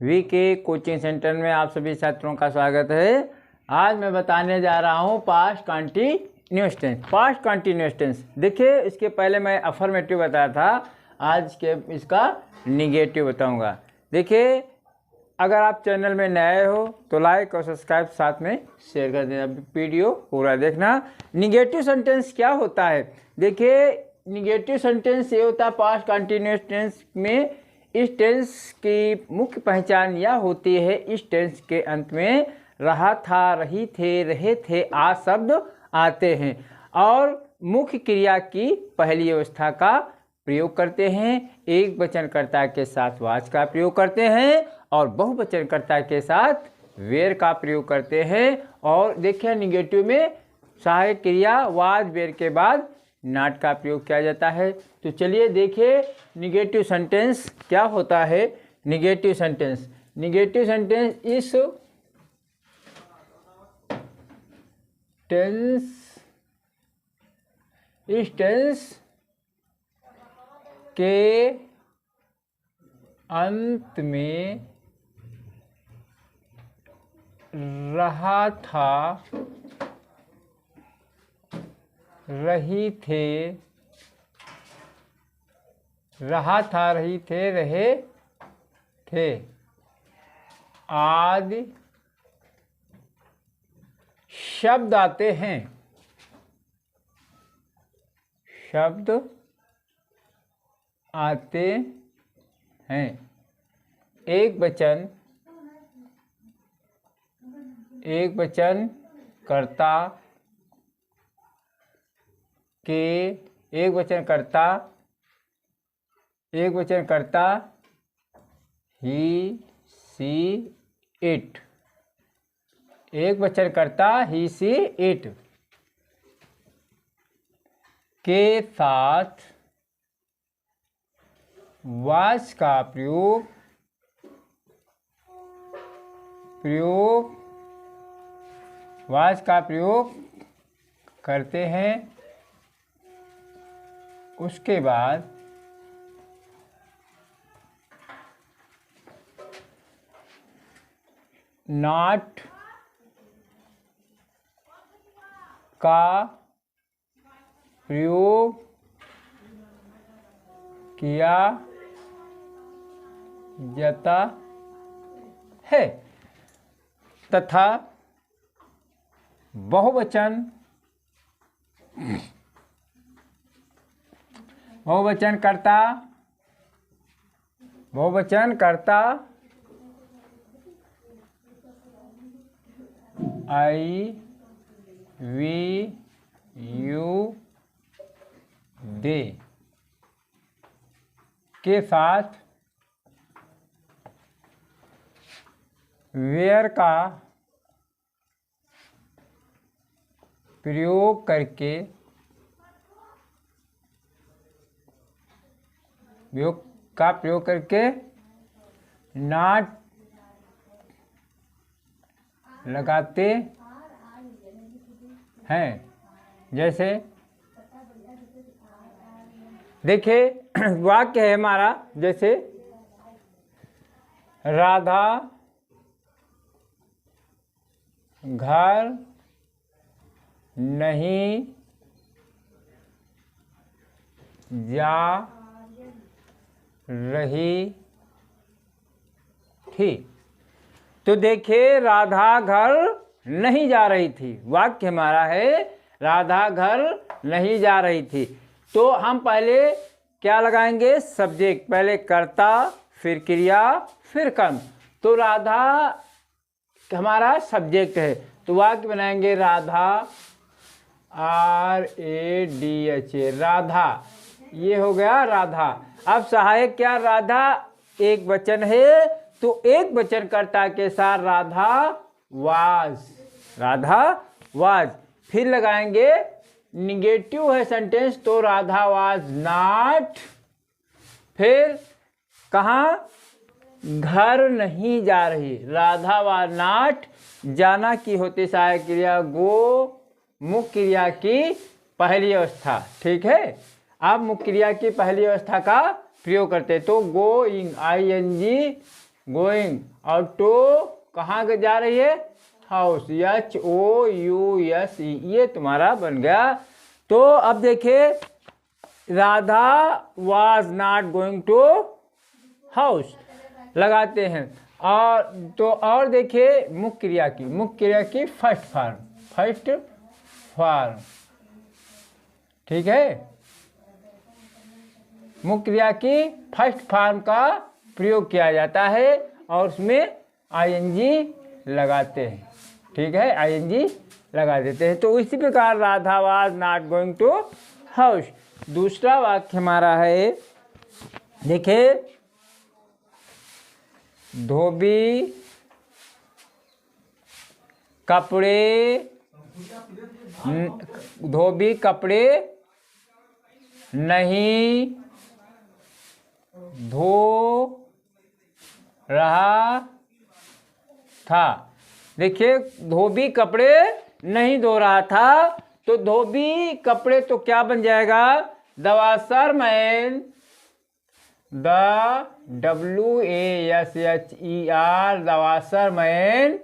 VK coaching centre में आप सभी छात्रों का स्वागत है। आज मैं बताने जा रहा हूँ past continuous tense. Past continuous tense देखिए, इसके पहले मैं अफर्मेटिव बताया था, आज के इसका निगेटिव बताऊंगा। देखिए, अगर आप चैनल में नए हो तो लाइक और सब्सक्राइब साथ में शेयर कर देना, वीडियो पूरा देखना। निगेटिव सेंटेंस क्या होता है? देखिए, निगेटिव सेंटेंस ये होता है पास्ट कंटिन्यूअस टेंस में इस टेंस की मुख्य पहचान यह होती है, इस टेंस के अंत में रहा था, रही थे, रहे थे आ शब्द आते हैं और मुख्य क्रिया की पहली अवस्था का प्रयोग करते हैं। एक वचनकर्ता के साथ वाच का प्रयोग करते हैं और बहुवचनकर्ता के साथ वेर का प्रयोग करते हैं। और देखिए, निगेटिव में सहायक क्रिया वाज वेर के बाद नॉट का प्रयोग किया जाता है। तो चलिए देखिए, निगेटिव सेंटेंस क्या होता है। निगेटिव सेंटेंस इस टेंस के अंत में रहा था, रही थे, रहा था, रही थे, रहे थे आदि शब्द आते हैं। शब्द आते हैं। एक वचन कर्ता के एक वचन कर्ता ही सी इट, एक वचन कर्ता ही सी इट के साथ वाज का प्रयोग करते हैं। उसके बाद नॉट का प्रयोग किया जाता है तथा बहुवचनकर्ता आई वी यू दे के साथ वेयर का प्रयोग करके नॉट लगाते हैं। जैसे देखिए, वाक्य है हमारा, जैसे राधा घर नहीं जा रही थी। तो देखिए, राधा घर नहीं जा रही थी, वाक्य हमारा है राधा घर नहीं जा रही थी। तो हम पहले क्या लगाएंगे? सब्जेक्ट, पहले कर्ता, फिर क्रिया, फिर कर्म। तो राधा हमारा सब्जेक्ट है, तो वाक्य बनाएंगे राधा RADHA, राधा, ये हो गया राधा। अब सहायक क्या? राधा एक वचन है, तो एक वचनकर्ता के साथ राधा वाज। फिर लगाएंगे निगेटिव है सेंटेंस, तो राधा वाज नॉट। फिर कहाँ? घर नहीं जा रही, राधा वाज नॉट। जाना की होती सहायक क्रिया गो, मुख्य क्रिया की पहली अवस्था। ठीक है, आप मुख्य क्रिया की पहली अवस्था का प्रयोग करते हैं। तो गोइंग ING गोइंग, और टू कहाँ के जा रही है, हाउस, HOUSE, ये तुम्हारा बन गया। तो अब देखिए Radha was not going to house लगाते हैं। और तो और देखिए मुख्य क्रिया की फर्स्ट फॉर्म, ठीक है। मुख्य क्रिया की फर्स्ट फॉर्म का प्रयोग किया जाता है और उसमें ING लगाते हैं, ठीक है, ING लगा देते हैं। तो इसी प्रकार Radha was not going to house. दूसरा वाक्य हमारा है, देखिए धोबी कपड़े नहीं धो रहा था। देखिए धोबी कपड़े नहीं धो रहा था, तो धोबी कपड़े तो क्या बन जाएगा, the washerman, the WASHER, the washerman.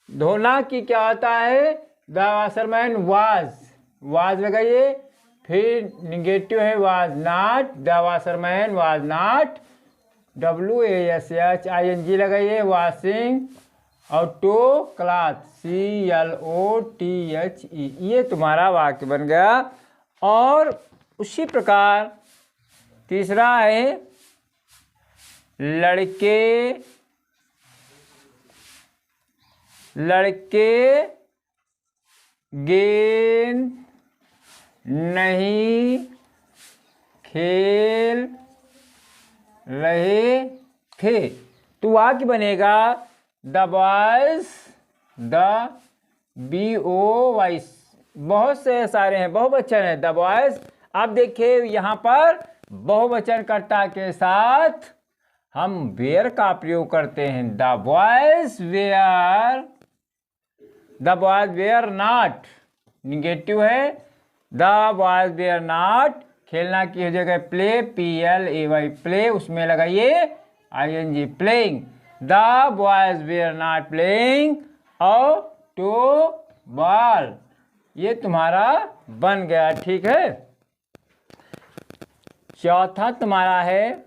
धोना की क्या होता है, द वॉशरमैन वाज लगाइए, फिर निगेटिव है was not, the washerman was not, WASH लगाइए, वॉशिंग, और टू क्लॉथ, CLOTHE, ये तुम्हारा वाक्य बन गया। और उसी प्रकार तीसरा है लड़के गेंद नहीं खेल रहे थे। तो वाक्य बनेगा द बॉयज, द BOYS, बहुत से सारे हैं, बहुवचन है द बॉयज। अब देखिए यहाँ पर बहुवचनकर्ता के साथ हम वेयर का प्रयोग करते हैं, the boys were not, negative है, द बॉयज वेयर नॉट, खेलना की हो जगह प्ले, PLAY, प्ले, उसमें लगाइए ING, playing, the boys were not playing, और टू बॉल, ये तुम्हारा बन गया, ठीक है। चौथा तुम्हारा है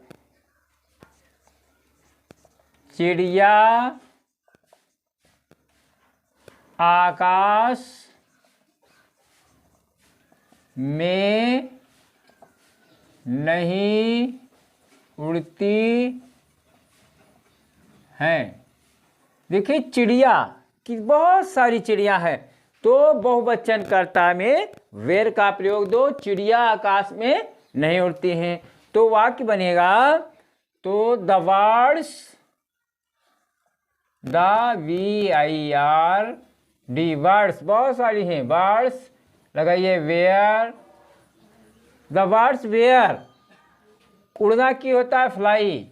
चिड़िया आकाश में नहीं उड़ती हैं। देखिए चिड़िया की बहुत सारी चिड़िया है, तो बहुवचनकर्ता में वेर का प्रयोग दो, चिड़िया आकाश में नहीं उड़ती हैं। तो वाक्य बनेगा, तो the birds, the BIRD, birds बहुत सारी हैं, बर्ड्स लगाइए वेयर, द बर्ड्स वेयर, उड़ना की होता है फ्लाई,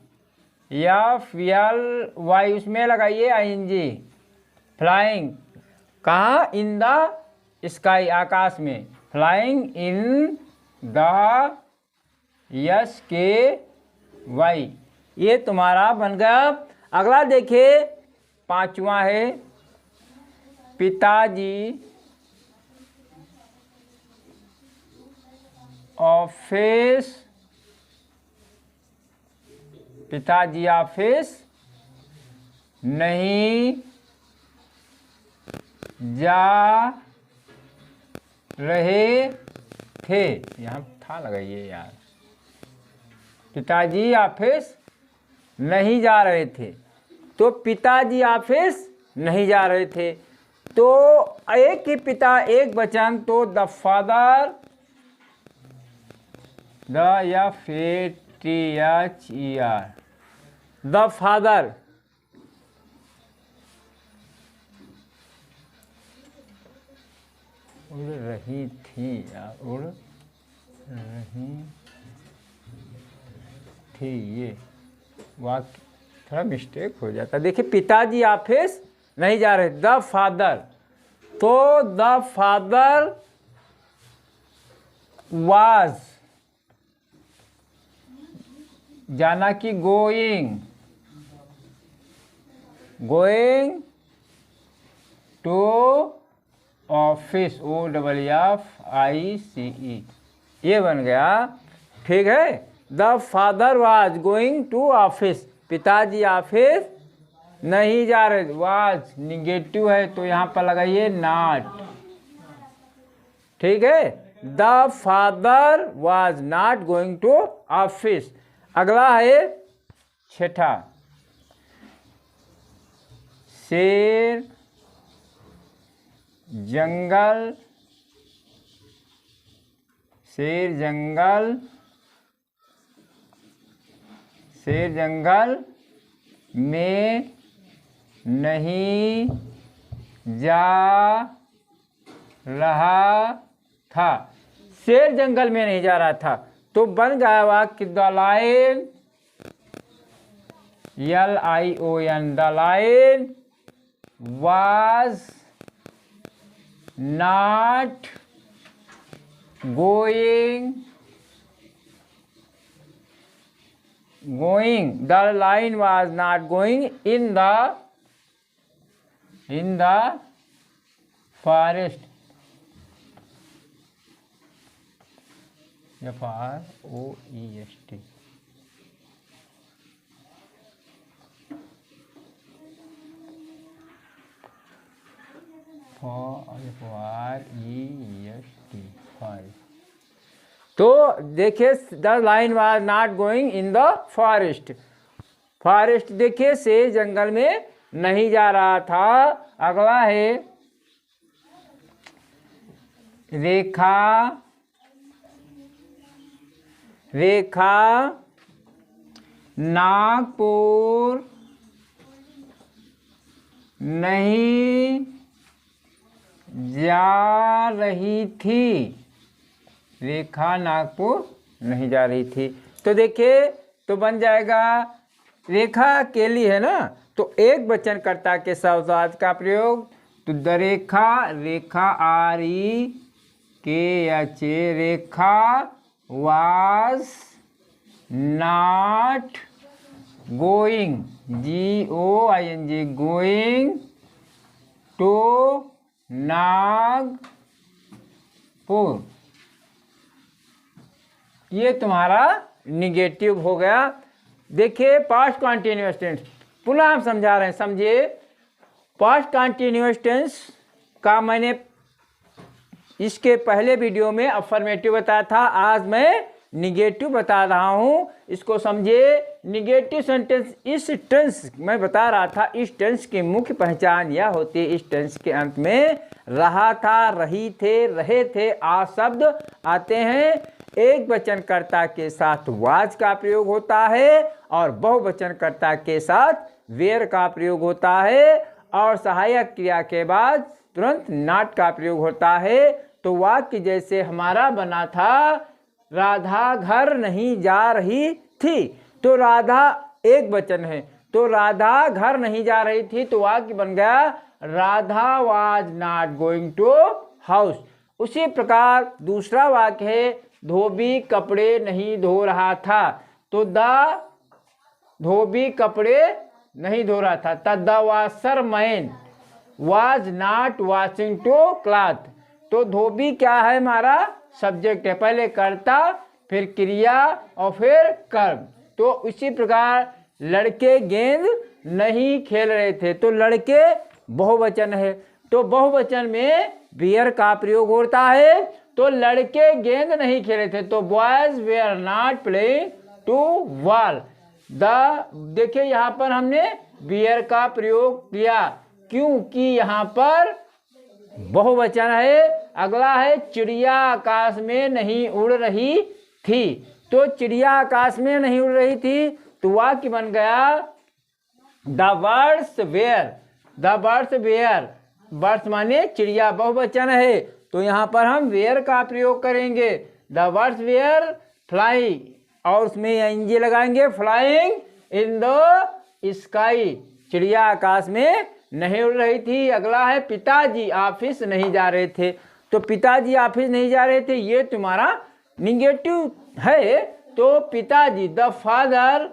या FLY, उसमें लगाइए ING, फ्लाइंग, कहाँ, इन द स्काई, आकाश में, फ्लाइंग इन द SKY, ये तुम्हारा बन गया। अगला देखिए पांचवा है पिताजी ऑफिस नहीं जा रहे थे, यहाँ था लगाइए यार, पिताजी ऑफिस नहीं जा रहे थे, तो पिताजी ऑफिस नहीं जा रहे थे, तो एक ही पिता एक वचन, तो the father, the FATHER, the father, उड़ रही थी या उड़ रही थी, ये वाक्य थोड़ा मिस्टेक हो जाता। देखिए पिताजी ऑफिस नहीं जा रहे, द फादर, तो द फादर वाज, जाना की going, going to office, OFFICE, ये बन गया। ठीक है। The father was going to office, पिताजी ऑफिस नहीं जा रहे। वाज निगेटिव है तो यहाँ पर लगाइए नॉट। ठीक है। The father was not going to office. अगला है छठा, शेर जंगल, शेर जंगल, शेर जंगल में नहीं जा रहा था। शेर जंगल में नहीं जा रहा था तो बन गया वाक्य the lion, LION, the lion was not going, the lion was not going in the forest, FROEST, FREST। तो देखिए the line was not going in the forest, forest देखिए शेर जंगल में नहीं जा रहा था। अगला है रेखा, रेखा नागपुर नहीं जा रही थी, रेखा नागपुर नहीं जा रही थी। तो देखिए तो बन जाएगा रेखा अकेली है ना, तो एक वचन कर्ता के शब्दार्थ का प्रयोग। तो the Rekha, Rekha REKH, Rekha was not going, GOING, going to Nagpur. ये तुम्हारा निगेटिव हो गया। देखिए पास्ट कॉन्टिन्यूअस टेंस पुनः हम समझा रहे हैं, समझिए। पास्ट कॉन्टिन्यूअस टेंस का मैंने इसके पहले वीडियो में अफर्मेटिव बताया था, आज मैं निगेटिव बता रहा हूँ। इसको समझिए। निगेटिव सेंटेंस, इस टेंस मैं बता रहा था, इस टेंस की मुख्य पहचान यह होती है, इस टेंस के अंत में रहा था, रही थे, रहे थे आ शब्द आते हैं। एक वचनकर्ता के साथ वाज का प्रयोग होता है और बहुवचनकर्ता के साथ वेयर का प्रयोग होता है और सहायक क्रिया के बाद तुरंत नॉट का प्रयोग होता है। तो वाक्य जैसे हमारा बना था, राधा घर नहीं जा रही थी, तो राधा एक वचन है, तो राधा घर नहीं जा रही थी, तो वाक्य बन गया Radha was not going to house. उसी प्रकार दूसरा वाक्य है, धोबी कपड़े नहीं धो रहा था, तो द धोबी कपड़े नहीं धो रहा था। The washerman was not washing to cloth, तो धोबी क्या है हमारा सब्जेक्ट है, पहले कर्ता फिर क्रिया और फिर कर्म। तो इसी प्रकार लड़के गेंद नहीं खेल रहे थे, तो लड़के बहुवचन है, तो बहुवचन में वेयर का प्रयोग होता है। तो लड़के गेंद नहीं खेले थे, तो boys were not playing to ball. देखिए यहाँ पर हमने वेयर का प्रयोग किया क्योंकि यहाँ पर बहुवचन है। अगला है चिड़िया आकाश में नहीं उड़ रही थी, तो चिड़िया आकाश में नहीं उड़ रही थी, तो वाक्य बन गया the birds were, the birds were, birds माने चिड़िया बहुवचन है, तो यहाँ पर हम वेयर का प्रयोग करेंगे। द बर्ड्स वेयर फ्लाई और उसमें एनजी लगाएंगे, फ्लाइंग इन द स्काई, चिड़िया आकाश में नहीं उड़ रही थी। अगला है पिताजी ऑफिस नहीं जा रहे थे, तो पिताजी ऑफिस नहीं जा रहे थे, ये तुम्हारा निगेटिव है। तो पिताजी द फादर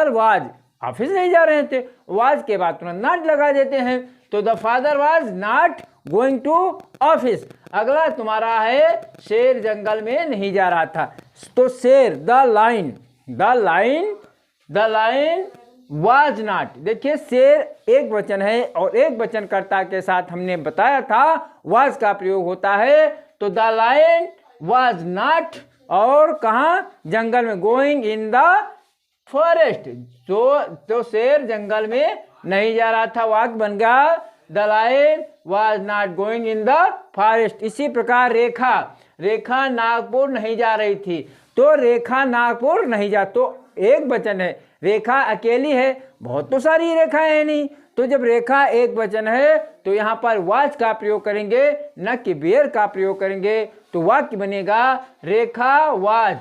वाज ऑफिस नहीं जा रहे थे। वाज के बाद तुरंत नॉट लगा देते हैं, तो the father was not going to office. अगला तुम्हारा है शेर जंगल में नहीं जा रहा था। तो शेर, द लाइन वाज नॉट। देखिए शेर एक वचन है और एक वचनकर्ता के साथ हमने बताया था वाज का प्रयोग होता है। तो द लाइन वाज नॉट, और कहाँ, जंगल में, गोइंग इन द फॉरेस्ट। तो शेर जंगल में नहीं जा रहा था, वाक्य बन गया the line was not going in the forest. इसी प्रकार रेखा नागपुर नहीं जा रही थी। तो रेखा नागपुर नहीं जा, तो एक वचन है, रेखा अकेली है, बहुत तो सारी रेखाएं हैं नहीं। तो जब रेखा एक वचन है तो यहाँ पर वाज का प्रयोग करेंगे, न कि वेयर का प्रयोग करेंगे। तो वाक्य बनेगा रेखा वाज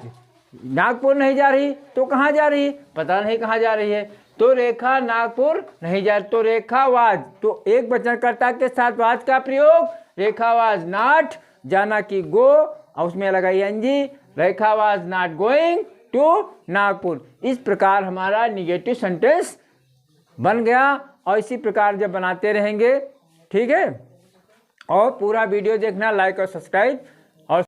नागपुर नहीं जा रही, तो कहाँ जा रही, पता नहीं कहाँ जा रही है। तो रेखा नागपुर नहीं जा रही, तो रेखा वाज, तो एक वचनकर्ता के साथ वाज का प्रयोग, रेखा वाज नॉट, जाना कि गो, और उसमें लगाई NG, Rekha was not going to Nagpur. इस प्रकार हमारा निगेटिव सेंटेंस बन गया, और इसी प्रकार जब बनाते रहेंगे, ठीक है। और पूरा वीडियो देखना, लाइक और सब्सक्राइब